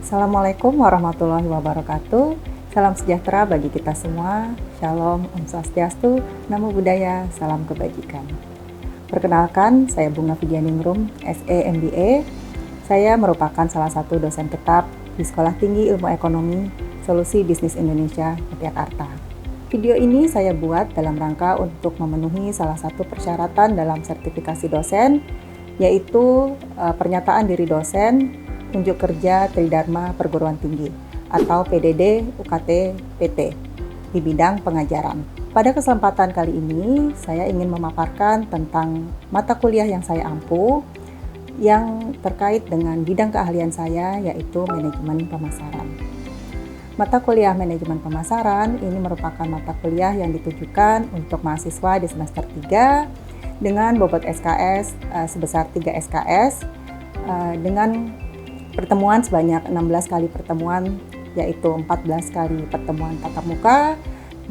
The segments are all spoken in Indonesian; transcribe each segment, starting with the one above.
Assalamualaikum warahmatullahi wabarakatuh. Salam sejahtera bagi kita semua. Shalom, Om Swastiastu, Namo Buddhaya, salam kebajikan. Perkenalkan, saya Bunga Vidianingrum, SE MBA. Saya merupakan salah satu dosen tetap di Sekolah Tinggi Ilmu Ekonomi Solusi Bisnis Indonesia, Yogyakarta. Video ini saya buat dalam rangka untuk memenuhi salah satu persyaratan dalam sertifikasi dosen, yaitu pernyataan diri dosen, unjuk kerja Tridharma Perguruan Tinggi atau PDD UKT PT di bidang pengajaran. Pada kesempatan kali ini, saya ingin memaparkan tentang mata kuliah yang saya ampu yang terkait dengan bidang keahlian saya, yaitu manajemen pemasaran. Mata kuliah manajemen pemasaran ini merupakan mata kuliah yang ditujukan untuk mahasiswa di semester 3 dengan bobot SKS sebesar 3 SKS dengan pertemuan sebanyak 16 kali pertemuan, yaitu 14 kali pertemuan tatap muka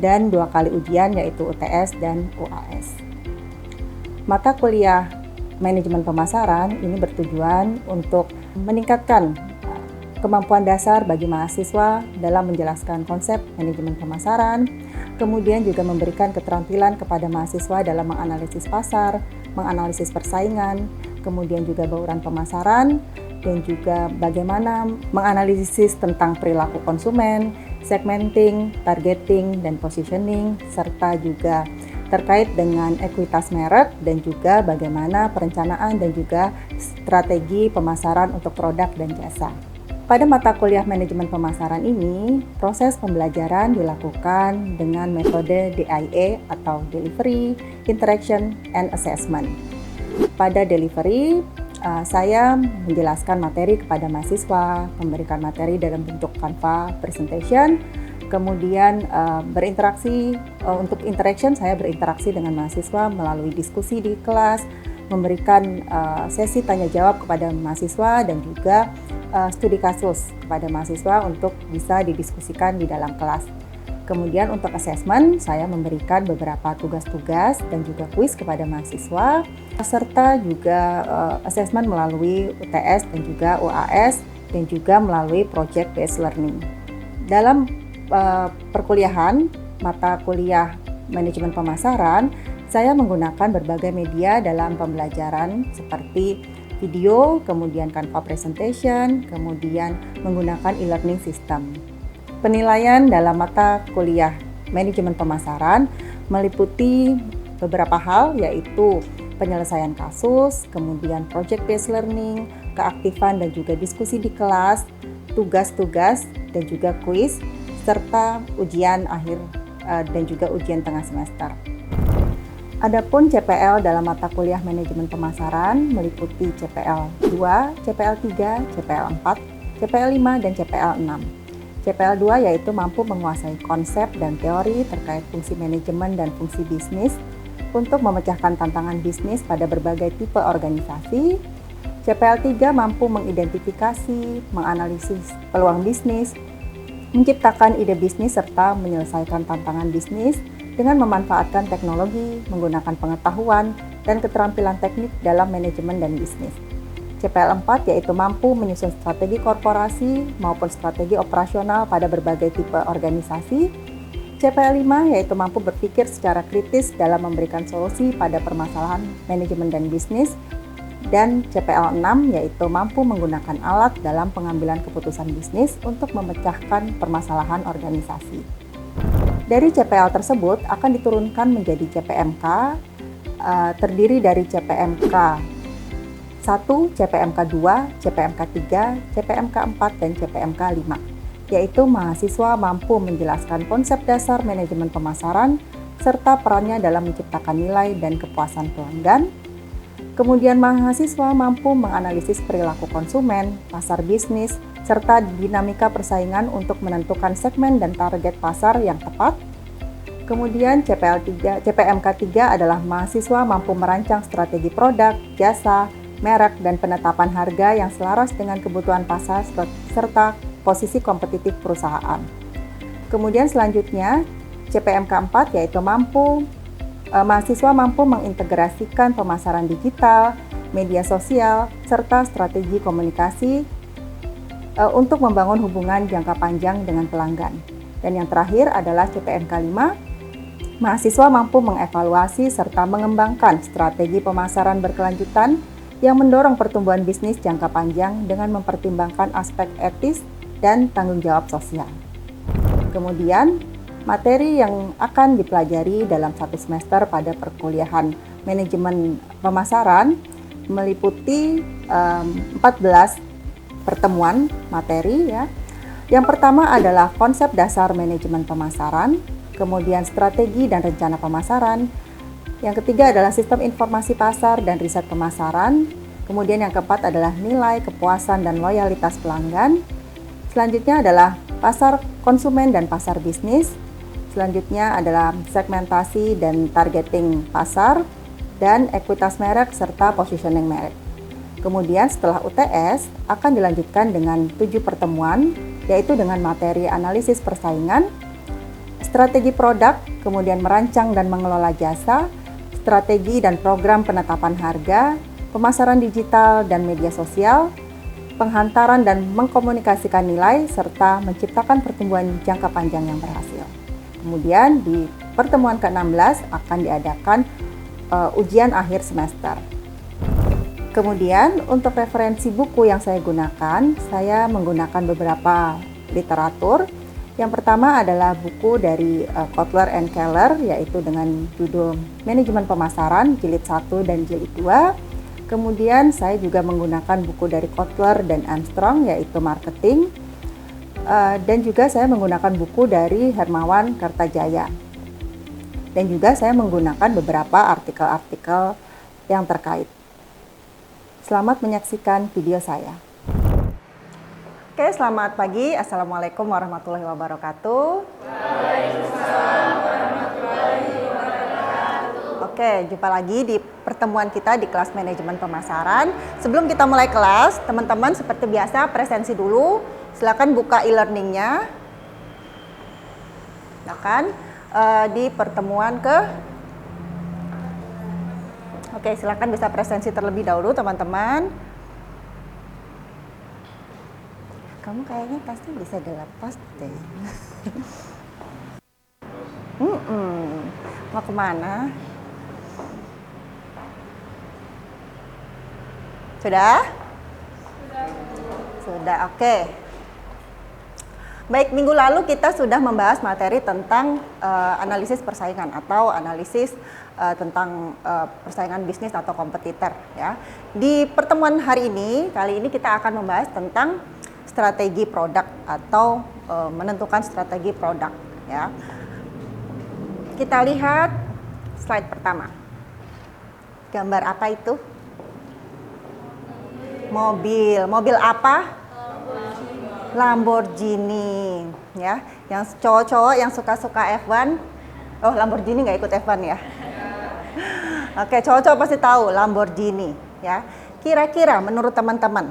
dan 2 kali ujian, yaitu UTS dan UAS. Mata kuliah manajemen pemasaran ini bertujuan untuk meningkatkan kemampuan dasar bagi mahasiswa dalam menjelaskan konsep manajemen pemasaran, kemudian juga memberikan keterampilan kepada mahasiswa dalam menganalisis pasar, menganalisis persaingan, kemudian juga bauran pemasaran, dan juga bagaimana menganalisis tentang perilaku konsumen, segmenting, targeting, dan positioning, serta juga terkait dengan ekuitas merek dan juga bagaimana perencanaan dan juga strategi pemasaran untuk produk dan jasa. Pada mata kuliah manajemen pemasaran ini, proses pembelajaran dilakukan dengan metode DIA atau Delivery, Interaction, and Assessment. Pada delivery, saya menjelaskan materi kepada mahasiswa, memberikan materi dalam bentuk Canva presentation, kemudian berinteraksi. Untuk interaction, saya berinteraksi dengan mahasiswa melalui diskusi di kelas, memberikan sesi tanya jawab kepada mahasiswa dan juga studi kasus kepada mahasiswa untuk bisa didiskusikan di dalam kelas. Kemudian untuk assessment, saya memberikan beberapa tugas-tugas dan juga kuis kepada mahasiswa, serta juga assessment melalui UTS dan juga UAS, dan juga melalui project based learning. Dalam perkuliahan mata kuliah manajemen pemasaran, saya menggunakan berbagai media dalam pembelajaran seperti video, kemudian Canva presentation, kemudian menggunakan e-learning system. Penilaian dalam mata kuliah manajemen pemasaran meliputi beberapa hal, yaitu penyelesaian kasus, kemudian project based learning, keaktifan dan juga diskusi di kelas, tugas-tugas dan juga kuis, serta ujian akhir dan juga ujian tengah semester. Adapun CPL dalam mata kuliah manajemen pemasaran meliputi CPL 2, CPL 3, CPL 4, CPL 5, dan CPL 6. CPL 2 yaitu mampu menguasai konsep dan teori terkait fungsi manajemen dan fungsi bisnis untuk memecahkan tantangan bisnis pada berbagai tipe organisasi. CPL 3 mampu mengidentifikasi, menganalisis peluang bisnis, menciptakan ide bisnis serta menyelesaikan tantangan bisnis dengan memanfaatkan teknologi, menggunakan pengetahuan dan keterampilan teknik dalam manajemen dan bisnis. CPL 4 yaitu mampu menyusun strategi korporasi maupun strategi operasional pada berbagai tipe organisasi. CPL 5 yaitu mampu berpikir secara kritis dalam memberikan solusi pada permasalahan manajemen dan bisnis. Dan CPL 6 yaitu mampu menggunakan alat dalam pengambilan keputusan bisnis untuk memecahkan permasalahan organisasi. Dari CPL tersebut akan diturunkan menjadi CPMK, terdiri dari CPMK 1, CPMK 2, CPMK 3, CPMK 4, dan CPMK 5, yaitu mahasiswa mampu menjelaskan konsep dasar manajemen pemasaran serta perannya dalam menciptakan nilai dan kepuasan pelanggan. Kemudian mahasiswa mampu menganalisis perilaku konsumen, pasar bisnis, serta dinamika persaingan untuk menentukan segmen dan target pasar yang tepat. Kemudian CPMK 3 adalah mahasiswa mampu merancang strategi produk, jasa, merek, dan penetapan harga yang selaras dengan kebutuhan pasar serta posisi kompetitif perusahaan. Kemudian selanjutnya CPMK 4 yaitu mahasiswa mampu mengintegrasikan pemasaran digital, media sosial, serta strategi komunikasi untuk membangun hubungan jangka panjang dengan pelanggan. Dan yang terakhir adalah CPNK 5, mahasiswa mampu mengevaluasi serta mengembangkan strategi pemasaran berkelanjutan yang mendorong pertumbuhan bisnis jangka panjang dengan mempertimbangkan aspek etis dan tanggung jawab sosial. Kemudian, materi yang akan dipelajari dalam satu semester pada perkuliahan manajemen pemasaran meliputi 14 pertemuan materi ya. Yang pertama adalah konsep dasar manajemen pemasaran, kemudian strategi dan rencana pemasaran. Yang ketiga adalah sistem informasi pasar dan riset pemasaran. Kemudian yang keempat adalah nilai, kepuasan, dan loyalitas pelanggan. Selanjutnya adalah pasar konsumen dan pasar bisnis. Selanjutnya adalah segmentasi dan targeting pasar, dan ekuitas merek serta positioning merek. Kemudian setelah UTS akan dilanjutkan dengan 7 pertemuan, yaitu dengan materi analisis persaingan, strategi produk, kemudian merancang dan mengelola jasa, strategi dan program penetapan harga, pemasaran digital dan media sosial, penghantaran dan mengkomunikasikan nilai, serta menciptakan pertumbuhan jangka panjang yang berhasil. Kemudian di pertemuan ke-16 akan diadakan ujian akhir semester. Kemudian untuk referensi buku yang saya gunakan, saya menggunakan beberapa literatur. Yang pertama adalah buku dari Kotler and Keller, yaitu dengan judul Manajemen Pemasaran, Jilid 1 dan Jilid 2. Kemudian saya juga menggunakan buku dari Kotler dan Armstrong, yaitu Marketing. Dan juga saya menggunakan buku dari Hermawan Kartajaya. Dan juga saya menggunakan beberapa artikel-artikel yang terkait. Selamat menyaksikan video saya. Oke, selamat pagi. Assalamualaikum warahmatullahi wabarakatuh. Waalaikumsalam warahmatullahi wabarakatuh. Oke, jumpa lagi di pertemuan kita di kelas manajemen pemasaran. Sebelum kita mulai kelas, teman-teman seperti biasa presensi dulu. Silakan buka e-learningnya. Silakan di pertemuan Oke, silakan bisa presensi terlebih dahulu teman-teman. Kamu kayaknya pasti bisa dilepas deh. Mau kemana? Sudah? Sudah, oke. Baik, minggu lalu kita sudah membahas materi tentang analisis persaingan atau analisis tentang persaingan bisnis atau kompetitor ya. Di pertemuan hari ini, kali ini kita akan membahas tentang strategi produk atau menentukan strategi produk ya. Kita lihat slide pertama. Gambar apa itu? Mobil. Mobil apa? Lamborghini ya. Yang cowok-cowok yang suka-suka F1, oh Lamborghini nggak ikut F1 ya. Oke, cowok-cowok pasti tahu Lamborghini ya. Kira-kira menurut teman-teman,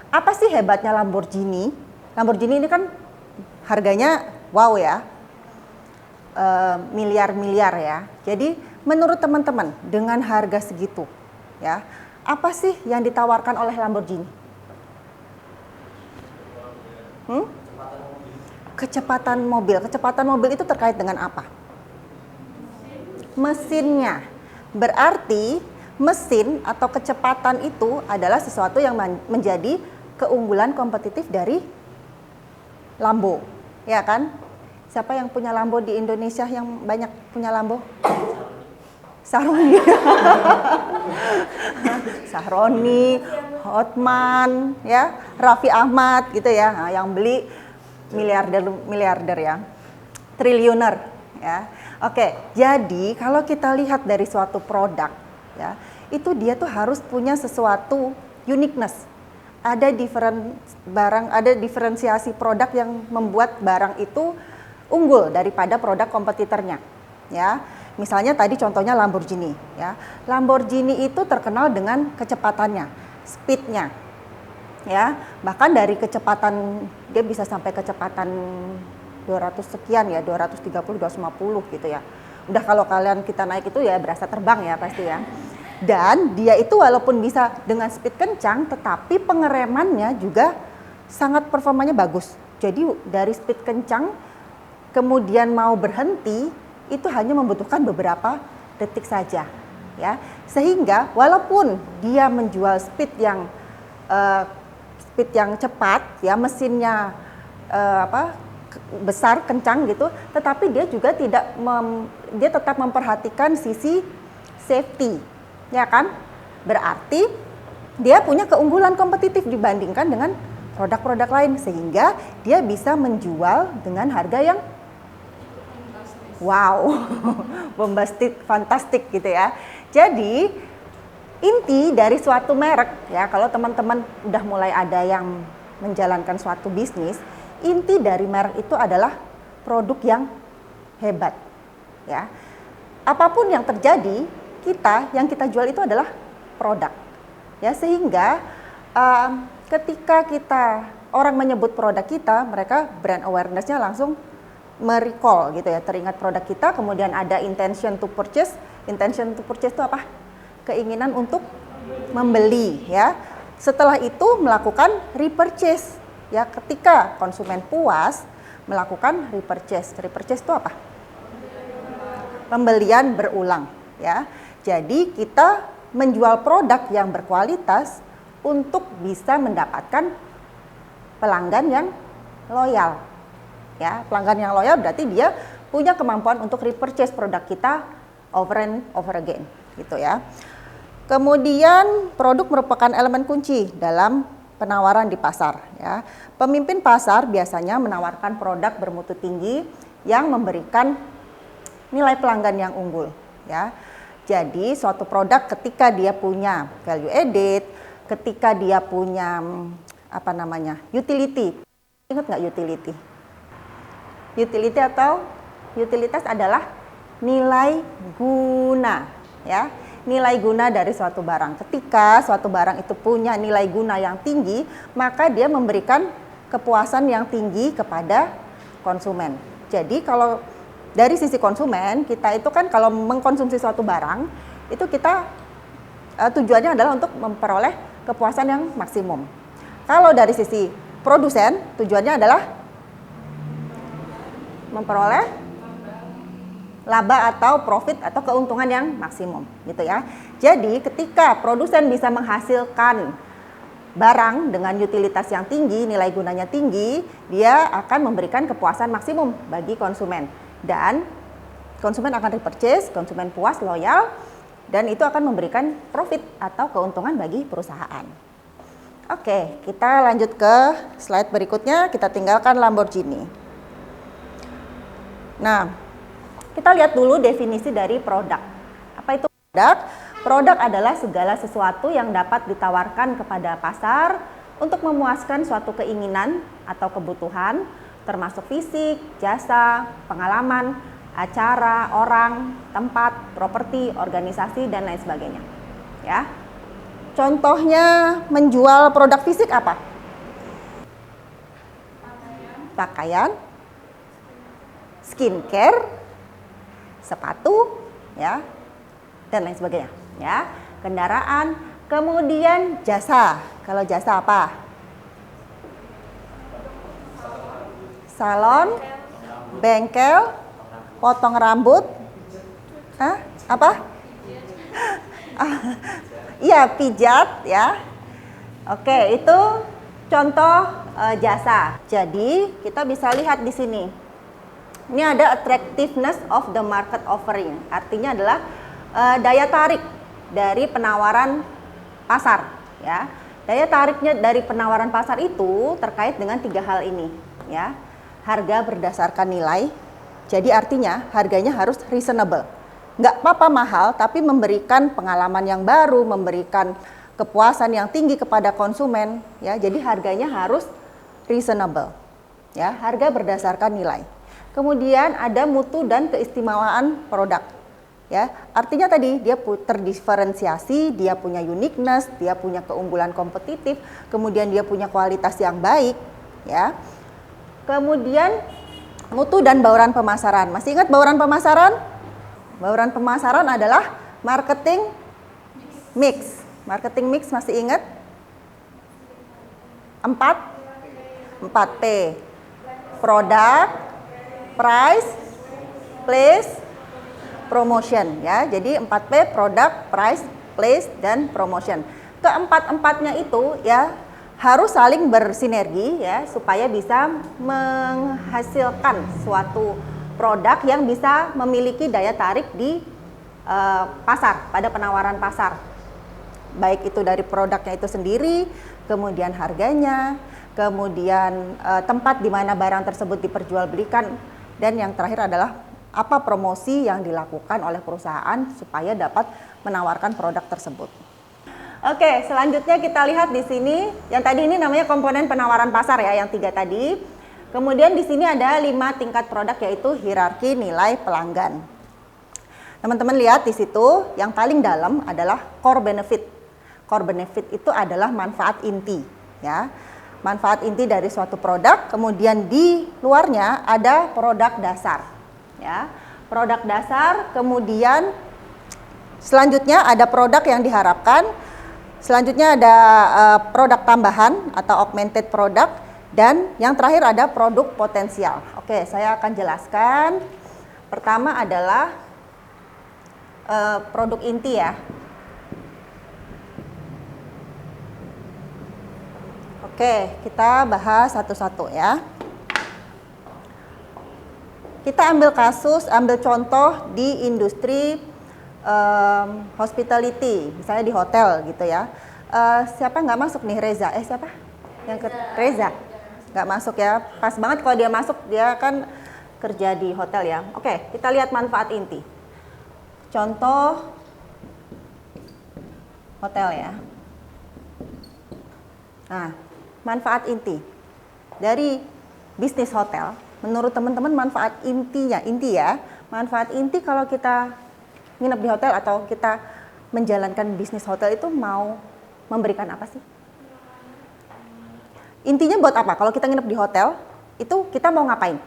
apa sih hebatnya Lamborghini? Lamborghini ini kan harganya wow ya, miliar-miliar ya. Jadi menurut teman-teman dengan harga segitu ya, apa sih yang ditawarkan oleh Lamborghini? Kecepatan mobil. Kecepatan mobil itu terkait dengan apa? Mesinnya. Berarti mesin atau kecepatan itu adalah sesuatu yang menjadi keunggulan kompetitif dari Lambo, ya kan? Siapa yang punya Lambo di Indonesia yang banyak punya Lambo? Sahroni. Sahroni, Hotman, ya, Raffi Ahmad gitu ya. Nah, yang beli miliarder ya. Triliuner ya. Oke, jadi kalau kita lihat dari suatu produk ya, itu dia tuh harus punya sesuatu uniqueness. Ada diferensiasi produk yang membuat barang itu unggul daripada produk kompetitornya ya. Misalnya tadi contohnya Lamborghini ya. Lamborghini itu terkenal dengan kecepatannya, speednya ya. Bahkan dari kecepatan dia bisa sampai kecepatan 200 sekian ya, 230, 250 gitu ya. Udah kalau kalian kita naik itu ya berasa terbang ya pasti ya. Dan dia itu walaupun bisa dengan speed kencang, tetapi pengeremannya juga sangat performanya bagus. Jadi dari speed kencang kemudian mau berhenti itu hanya membutuhkan beberapa detik saja, ya. Sehingga walaupun dia menjual speed yang cepat, ya, mesinnya besar, kencang gitu, tetapi dia juga dia tetap memperhatikan sisi safety, ya kan? Berarti dia punya keunggulan kompetitif dibandingkan dengan produk-produk lain, sehingga dia bisa menjual dengan harga yang wow, bombastic, fantastik gitu ya. Jadi inti dari suatu merek, ya, kalau teman-teman udah mulai ada yang menjalankan suatu bisnis, inti dari merek itu adalah produk yang hebat, ya. Apapun yang terjadi, yang kita jual itu adalah produk, ya. Sehingga ketika orang menyebut produk kita, mereka brand awareness-nya langsung merecall gitu ya, teringat produk kita. Kemudian ada intention to purchase. Intention to purchase itu apa? Keinginan untuk membeli, ya. Setelah itu melakukan repurchase, ya. Ketika konsumen puas, melakukan repurchase. Repurchase itu apa? Pembelian berulang, ya. Jadi kita menjual produk yang berkualitas untuk bisa mendapatkan pelanggan yang loyal, ya. Pelanggan yang loyal berarti dia punya kemampuan untuk repurchase produk kita over and over again, gitu ya. Kemudian produk merupakan elemen kunci dalam penawaran di pasar, ya. Pemimpin pasar biasanya menawarkan produk bermutu tinggi yang memberikan nilai pelanggan yang unggul, ya. Jadi suatu produk ketika dia punya value added, ketika dia punya utility. Ingat nggak utility? Utility atau utilitas adalah nilai guna, ya. Nilai guna dari suatu barang. Ketika suatu barang itu punya nilai guna yang tinggi, maka dia memberikan kepuasan yang tinggi kepada konsumen. Jadi kalau dari sisi konsumen, kita itu kan kalau mengkonsumsi suatu barang, itu kita tujuannya adalah untuk memperoleh kepuasan yang maksimum. Kalau dari sisi produsen, tujuannya adalah memperoleh laba atau profit atau keuntungan yang maksimum, gitu ya. Jadi ketika produsen bisa menghasilkan barang dengan utilitas yang tinggi, nilai gunanya tinggi, dia akan memberikan kepuasan maksimum bagi konsumen. Dan konsumen akan repurchase, konsumen puas, loyal, dan itu akan memberikan profit atau keuntungan bagi perusahaan. Oke, kita lanjut ke slide berikutnya, kita tinggalkan Lamborghini. Nah, kita lihat dulu definisi dari produk. Apa itu produk? Produk adalah segala sesuatu yang dapat ditawarkan kepada pasar untuk memuaskan suatu keinginan atau kebutuhan, termasuk fisik, jasa, pengalaman, acara, orang, tempat, properti, organisasi, dan lain sebagainya. Ya. Contohnya menjual produk fisik apa? Pakaian, skincare, sepatu, ya, dan lain sebagainya, ya. Kendaraan, kemudian jasa. Kalau jasa apa? Salon, bengkel, potong rambut, apa? Iya, pijat, ya. Oke, itu contoh jasa. Jadi kita bisa lihat di sini. Ini ada attractiveness of the market offering. Artinya adalah daya tarik dari penawaran pasar, ya. Daya tariknya dari penawaran pasar itu terkait dengan 3 hal ini, ya. Harga berdasarkan nilai. Jadi artinya harganya harus reasonable. Nggak apa-apa mahal, tapi memberikan pengalaman yang baru, memberikan kepuasan yang tinggi kepada konsumen, ya. Jadi harganya harus reasonable, ya. Harga berdasarkan nilai. Kemudian ada mutu dan keistimewaan produk, ya. Artinya tadi dia terdiferensiasi, dia punya uniqueness, dia punya keunggulan kompetitif, kemudian dia punya kualitas yang baik, ya. Kemudian mutu dan bauran pemasaran. Masih ingat bauran pemasaran? Bauran pemasaran adalah marketing mix. Marketing mix masih ingat? 4 4P. Product, price, place, promotion ya. Jadi 4P, product, price, place, dan promotion. Keempat-empatnya itu ya harus saling bersinergi ya supaya bisa menghasilkan suatu produk yang bisa memiliki daya tarik di pasar, pada penawaran pasar. Baik itu dari produknya itu sendiri, kemudian harganya, kemudian tempat di mana barang tersebut diperjualbelikan, dan yang terakhir adalah apa promosi yang dilakukan oleh perusahaan supaya dapat menawarkan produk tersebut. Oke, selanjutnya kita lihat di sini, yang tadi ini namanya komponen penawaran pasar ya, yang 3 tadi. Kemudian di sini ada 5 tingkat produk, yaitu hierarki nilai pelanggan. Teman-teman lihat di situ, yang paling dalam adalah core benefit. Core benefit itu adalah manfaat inti ya. Manfaat inti dari suatu produk, kemudian di luarnya ada produk dasar ya. Produk dasar, kemudian selanjutnya ada produk yang diharapkan. Selanjutnya ada produk tambahan atau augmented product, dan yang terakhir ada produk potensial. Oke, saya akan jelaskan. Pertama adalah produk inti ya. Oke, kita bahas satu-satu ya. Kita ambil contoh di industri hospitality, misalnya di hotel gitu ya. Siapa nggak masuk nih? Reza. Siapa? Reza. Nggak masuk ya. Pas banget kalau dia masuk, dia kan kerja di hotel ya. Oke, kita lihat manfaat inti. Contoh hotel ya. Nah, manfaat inti dari bisnis hotel. Menurut teman-teman manfaat inti ya. Manfaat inti kalau kita nginep di hotel atau kita menjalankan bisnis hotel itu mau memberikan apa sih? Intinya buat apa? Kalau kita nginep di hotel, itu kita mau ngapain?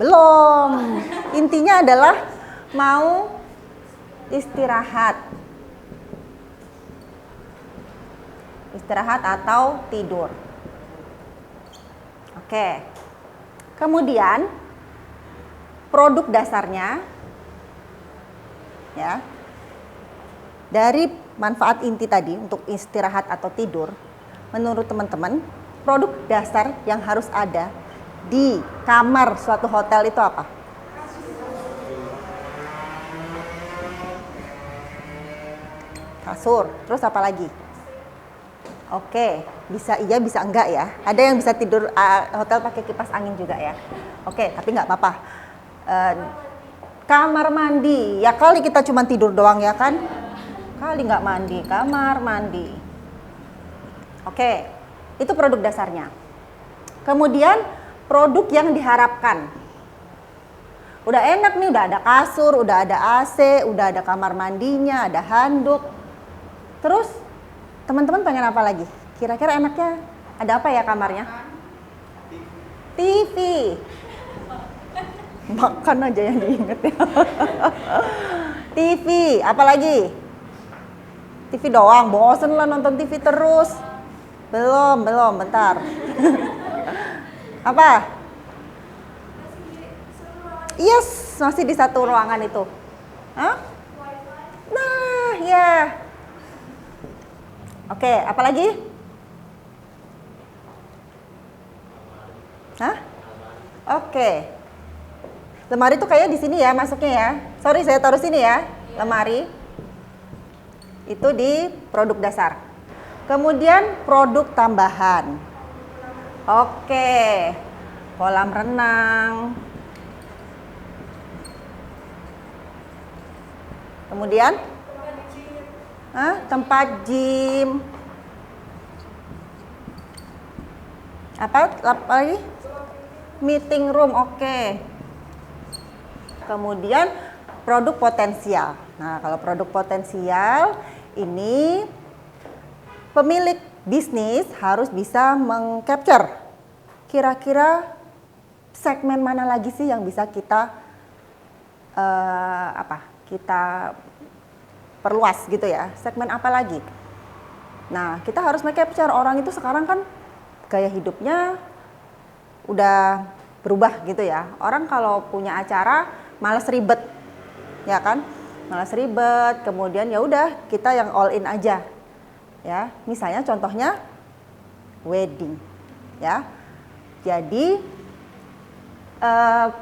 Belum. Intinya adalah mau istirahat. Istirahat atau tidur. Oke. Kemudian produk dasarnya ya, dari manfaat inti tadi untuk istirahat atau tidur, menurut teman-teman produk dasar yang harus ada di kamar suatu hotel itu apa? Kasur. Terus apa lagi? Oke, bisa iya bisa enggak ya. Ada yang bisa tidur hotel pakai kipas angin juga ya. Oke, tapi nggak apa-apa. Kamar mandi, ya kali kita cuma tidur doang ya kan? Kali nggak mandi, kamar mandi. Oke, itu produk dasarnya. Kemudian produk yang diharapkan. Udah enak nih, udah ada kasur, udah ada AC, udah ada kamar mandinya, ada handuk. Terus teman-teman pengen apa lagi? Kira-kira enaknya ada apa ya kamarnya? TV. Makan aja yang diinget ya. TV, apalagi? TV doang, bosen lah nonton TV terus. Belum, bentar. Apa? Yes, masih di satu ruangan itu. Hah? Nah, ya. Oke, apalagi? Hah? Oke. Lemari tuh kayak di sini ya masuknya ya. Sorry, saya taruh sini ya. Lemari. Itu di produk dasar. Kemudian produk tambahan. Oke. Kolam renang. Kemudian tempat gym. Apa lagi? Meeting room, oke. Kemudian produk potensial. Nah, kalau produk potensial ini pemilik bisnis harus bisa meng-capture kira-kira segmen mana lagi sih yang bisa kita kita perluas gitu ya. Segmen apa lagi? Nah, kita harus meng-capture. Orang itu sekarang kan gaya hidupnya udah berubah gitu ya. Orang kalau punya acara malas ribet, ya kan? Malas ribet, kemudian ya udah kita yang all in aja. Ya, misalnya contohnya wedding, ya. Jadi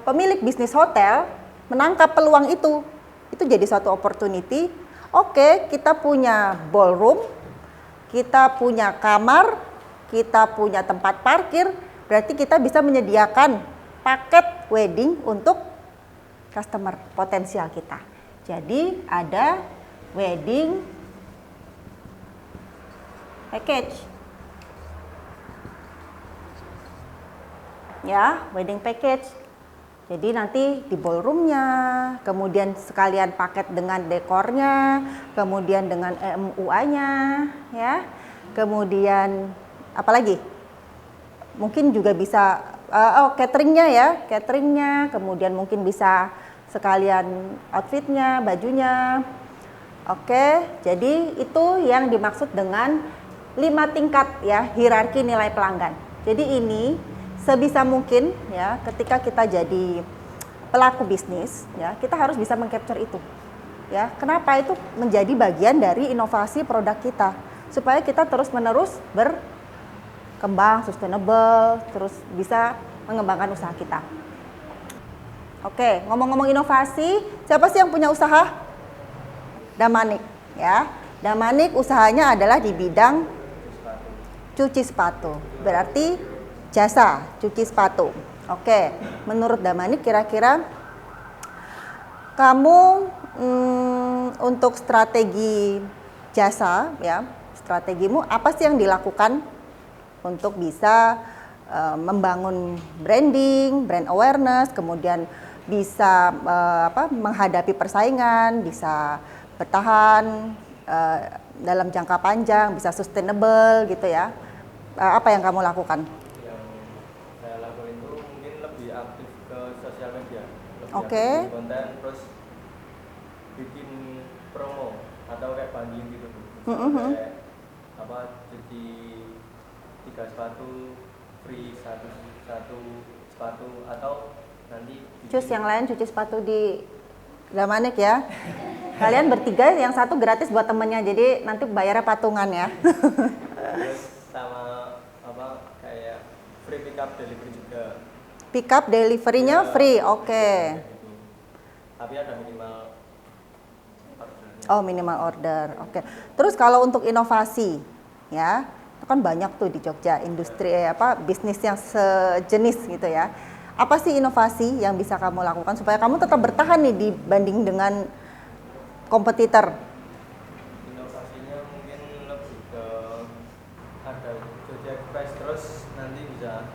pemilik bisnis hotel menangkap peluang itu jadi suatu opportunity. Oke, kita punya ballroom, kita punya kamar, kita punya tempat parkir, berarti kita bisa menyediakan paket wedding untuk customer potensial kita. Jadi ada wedding package. Ya, wedding package. Jadi nanti di ballroomnya, kemudian sekalian paket dengan dekornya, kemudian dengan MUA-nya, ya. Kemudian apa lagi? Mungkin juga bisa cateringnya ya, cateringnya, kemudian mungkin bisa sekalian outfitnya, bajunya. Oke, jadi itu yang dimaksud dengan 5 tingkat ya hierarki nilai pelanggan. Jadi ini sebisa mungkin ya ketika kita jadi pelaku bisnis ya kita harus bisa mengcapture itu ya. Kenapa? Itu menjadi bagian dari inovasi produk kita supaya kita terus-menerus berkembang, sustainable, terus bisa mengembangkan usaha kita. Oke, ngomong-ngomong inovasi, siapa sih yang punya usaha? Damanik ya. Damanik usahanya adalah di bidang cuci sepatu. Berarti jasa cuci sepatu. Oke, menurut Damanik kira-kira kamu untuk strategi jasa ya, strategimu apa sih yang dilakukan untuk bisa membangun branding, brand awareness, kemudian bisa menghadapi persaingan, bisa bertahan dalam jangka panjang, bisa sustainable gitu ya. Apa yang kamu lakukan? Oke. Konten terus bikin promo atau kayak banding gitu. Kayak cuci 3 sepatu free satu sepatu atau nanti cus yang lain cuci sepatu di Damanik ya. Kalian bertiga yang satu gratis buat temennya, jadi nanti bayarnya patungan ya. Terus sama kayak free pick up delivery juga. Pick up delivery-nya free, oke. Tapi ada minimal order. Oh, minimal order, oke. Terus kalau untuk inovasi, ya, itu kan banyak tuh di Jogja industri bisnis yang sejenis gitu ya. Apa sih inovasi yang bisa kamu lakukan supaya kamu tetap bertahan nih dibanding dengan kompetitor? Inovasinya mungkin lebih ke ada Jogja Express, terus nanti bisa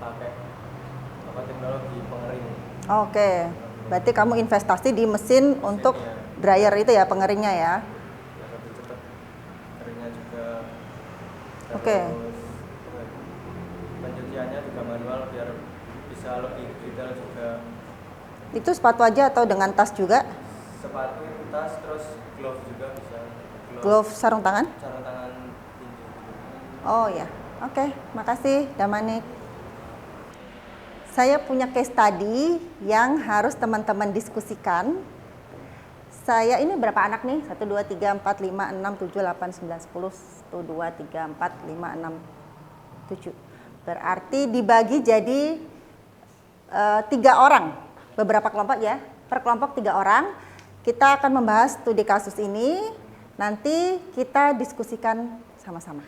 pakai teknologi pengering. Oke, berarti kamu investasi di mesin untuk dryer itu ya, pengeringnya ya. Lebih cepat keringnya juga. Oke. Pencuciannya juga manual biar bisa lebih detail juga. Itu sepatu aja atau dengan tas juga? Sepatu, tas, terus glove juga bisa. Glove sarung tangan? Sarung tangan tinggi. Oh ya, oke, makasih Damanik. Saya punya case study yang harus teman-teman diskusikan. Saya ini berapa anak nih? 1, 2, 3, 4, 5, 6, 7, 8, 9, 10. 1, 2, 3, 4, 5, 6, 7. Berarti dibagi jadi 3 orang. Beberapa kelompok ya. Per kelompok 3 orang. Kita akan membahas studi kasus ini. Nanti kita diskusikan sama-sama.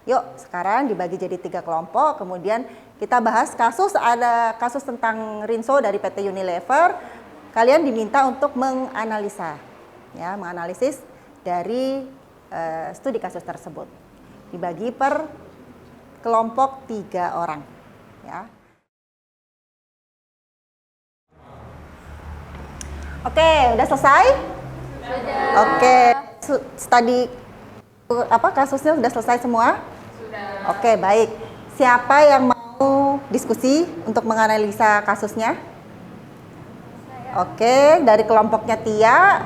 Yuk, sekarang dibagi jadi 3 kelompok, kemudian kita bahas kasus, ada kasus tentang Rinso dari PT Unilever. Kalian diminta untuk menganalisa, ya, menganalisis dari studi kasus tersebut. Dibagi per kelompok 3 orang, ya. Oke, udah selesai? Sudah. Oke, studi kasusnya sudah selesai semua? Sudah. Oke, baik. Siapa yang mau diskusi untuk menganalisa kasusnya? Oke, dari kelompoknya Tia.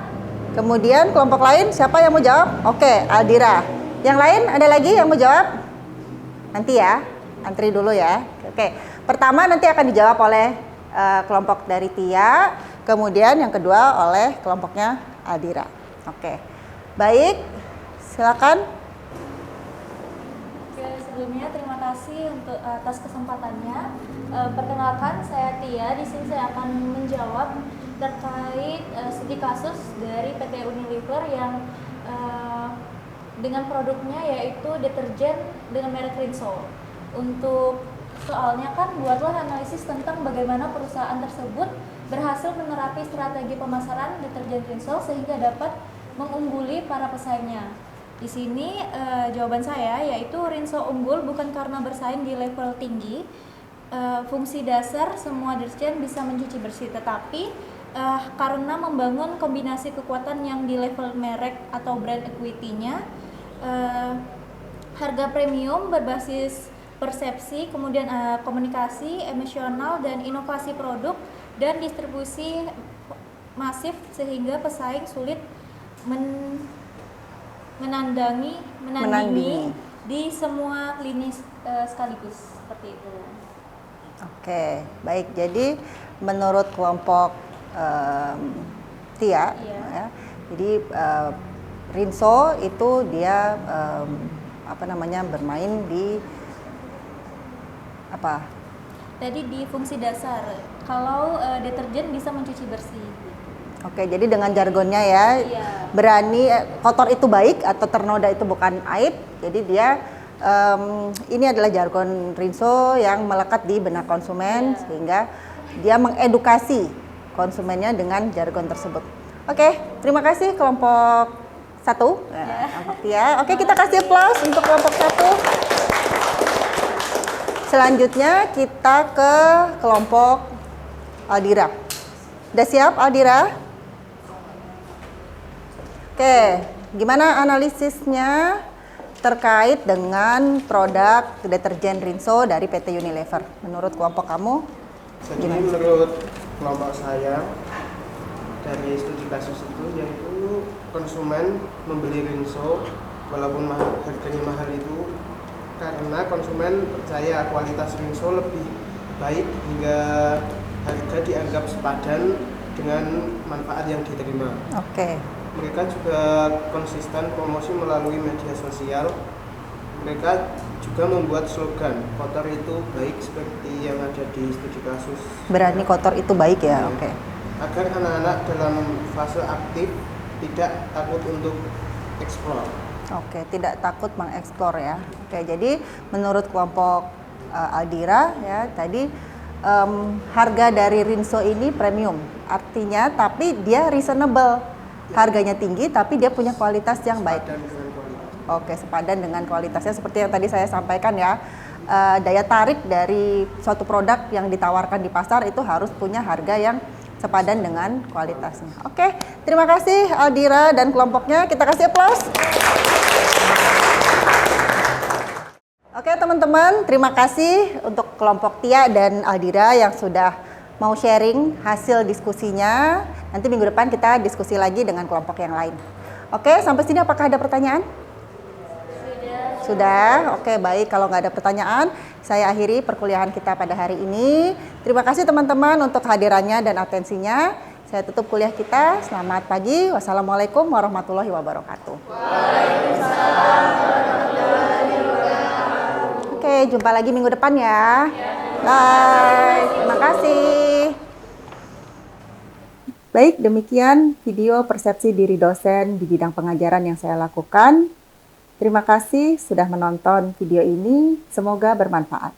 Kemudian kelompok lain siapa yang mau jawab? Oke, Aldira. Yang lain ada lagi yang mau jawab? Nanti ya. Antri dulu ya. Oke, pertama nanti akan dijawab oleh kelompok dari Tia, kemudian yang kedua oleh kelompoknya Aldira. Oke, baik, silakan. Oke, sebelumnya terima kasih untuk atas kesempatannya. Perkenalkan, saya Tia. Di sini saya akan menjawab terkait studi kasus dari PT Unilever yang dengan produknya yaitu deterjen dengan merek Rinso. Untuk soalnya kan buatlah analisis tentang bagaimana perusahaan tersebut berhasil menerapi strategi pemasaran deterjen Rinso sehingga dapat mengungguli para pesaingnya. Di sini jawaban saya yaitu Rinso unggul bukan karena bersaing di level tinggi. Fungsi dasar semua deterjen bisa mencuci bersih, tetapi karena membangun kombinasi kekuatan yang di level merek atau brand equity-nya, harga premium berbasis persepsi, kemudian komunikasi, emosional, dan inovasi produk dan distribusi masif sehingga pesaing sulit menandingi di semua lini sekaligus seperti itu. Oke, baik. Jadi menurut kelompok Tia, ya, jadi Rinso itu dia bermain di apa? Tadi di fungsi dasar, kalau deterjen bisa mencuci bersih. Oke, jadi dengan jargonnya ya, berani kotor itu baik atau ternoda itu bukan aib. Jadi dia ini adalah jargon Rinso yang melekat di benak konsumen sehingga dia mengedukasi konsumennya dengan jargon tersebut. Oke, terima kasih kelompok 1, kelompok Tia. Oke, kita kasih aplaus untuk kelompok 1. Selanjutnya kita ke kelompok Aldira. Udah siap Aldira? Oke, gimana analisisnya terkait dengan produk deterjen Rinso dari PT Unilever? Menurut kelompok kamu? Jadi menurut kelompok saya dari studi kasus itu yaitu konsumen membeli Rinso walaupun harganya mahal itu karena konsumen percaya kualitas Rinso lebih baik hingga harga dianggap sepadan dengan manfaat yang diterima. Oke. Mereka juga konsisten promosi melalui media sosial. Mereka juga membuat slogan kotor itu baik seperti yang ada di studi kasus. Berani kotor itu baik ya, oke. Agar anak-anak dalam fase aktif tidak takut untuk eksplor. Oke, tidak takut mengeksplor ya. Oke, jadi menurut kelompok Aldira ya tadi harga dari Rinso ini premium, artinya tapi dia reasonable, harganya tinggi tapi dia punya kualitas yang baik. Oke, sepadan dengan kualitasnya seperti yang tadi saya sampaikan ya. Daya tarik dari suatu produk yang ditawarkan di pasar itu harus punya harga yang sepadan dengan kualitasnya. Oke, terima kasih Aldira dan kelompoknya. Kita kasih aplaus. Oke teman-teman, terima kasih untuk kelompok Tia dan Aldira yang sudah mau sharing hasil diskusinya. Nanti minggu depan kita diskusi lagi dengan kelompok yang lain. Oke, sampai sini apakah ada pertanyaan? Sudah? Oke, baik. Kalau nggak ada pertanyaan, saya akhiri perkuliahan kita pada hari ini. Terima kasih teman-teman untuk kehadirannya dan atensinya. Saya tutup kuliah kita. Selamat pagi. Wassalamualaikum warahmatullahi wabarakatuh. Waalaikumsalam warahmatullahi wabarakatuh. Oke, jumpa lagi minggu depan ya. Bye. Terima kasih. Baik, demikian video persepsi diri dosen di bidang pengajaran yang saya lakukan. Terima kasih sudah menonton video ini. Semoga bermanfaat.